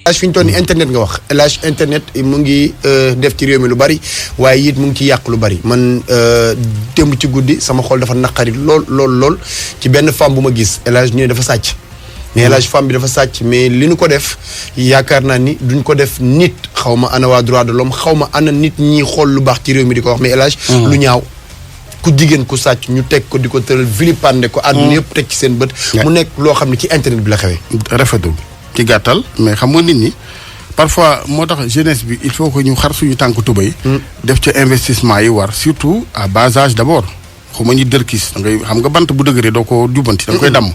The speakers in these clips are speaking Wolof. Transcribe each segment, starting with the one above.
Elage fi ñu toll ni internet nga wax Elage internet mu ngi def ci réew mi lu bari waaye it mu ngi ci yàq lu bari man démb ci guddi sama xol dafa naqari lool ci benn femme bu ma gis Elage ñu ne dafa sàcc mais Elage femme bi dafa sàcc mais li ñu ko def yaakaar naa ni duñ ko def nit xaw ma ana waa droit de l'homme xaw ma ana nit ñi xool lu baax ci réew mi di ko wax mais Elage lu ñaaw ku jigéen ku sàcc ñu teg ko di ko tëral vilipande ko àdduna yëpp teg ci seen bët mu nekk loo xam ne ci internet bi la xewee rafetul ci gàttal mais xam nga nit ñi parfois moo tax jeunesse bi il faut que ñu xar suñu tànk tubéy def ca investissement yi war surtout à bas âge d'abord xuma ñu dërkis da ngay xam nga bant bu dëgëree doo ko jubbanti da nga koy damm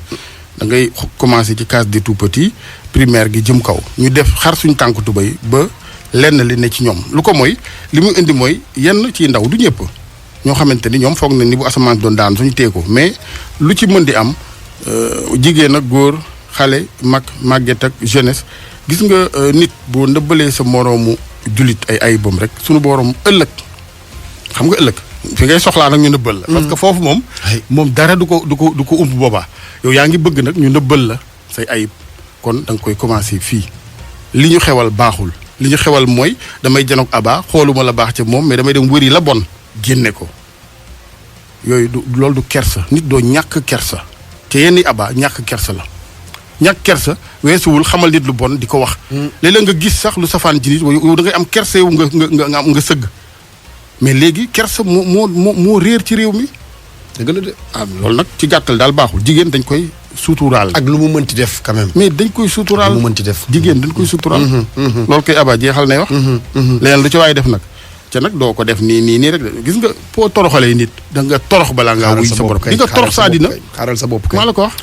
da ngay commencer ci case des tout petits primaire gi jëm kaw ñu def xar suñu tànk tubéy ba lenn li ne ci ñoom lu ko mooy li muy indi mooy yenn ci ndaw du ñëpp ñoo xamante ni ñoom foog na ni bu asamaan doon daan suñu tee ko mais lu ci mën di am jigéen ak góor xale mag màgget ak jeunesse gis nga nit boo ndëbbalee sa moroomu jullit ay ayibam rek suñu borom ëllëg xam nga ëllëg fi ngay soxlaa nag ñu nëbbal la parce que foofu moom dara du ko ump boobaa yow yaa ngi bëgg nag ñu nëbbal la say ayib kon da nga koy commencer fii li ñu xewal baaxul li ñu xewal mooy damay janoog aba xooluma la baax ca moom mais damay dem wëri la bon génne ko yooyu loolu du kersa nit doo ñàkk kersa te yenn aba ñàkk kersa la ñàkk kersa weesuwul xamal nit lu bon di ko wax léeg-léeg nga gis sax lu safaan ci nit yow da ngay am kersa yow nga sëgg mais léegi kersa moo réer ci réew mi dëgg la de loolu nag ci gàttal daal baaxul jigéen dañ koy suturaal ak lu mu mënti def quand même mais dañ koy suturaal lu mu mënti def jigéen dañ koy suturaal loolu koy aba jeexal nay wax leneen lu ci waaye def nag ca nag doo ko def nii rek gis nga boo toroxalee nit da nga torox balaa ngaa wuy sa borom di nga torox sa àddina xaaral sa bopp maa la ko wax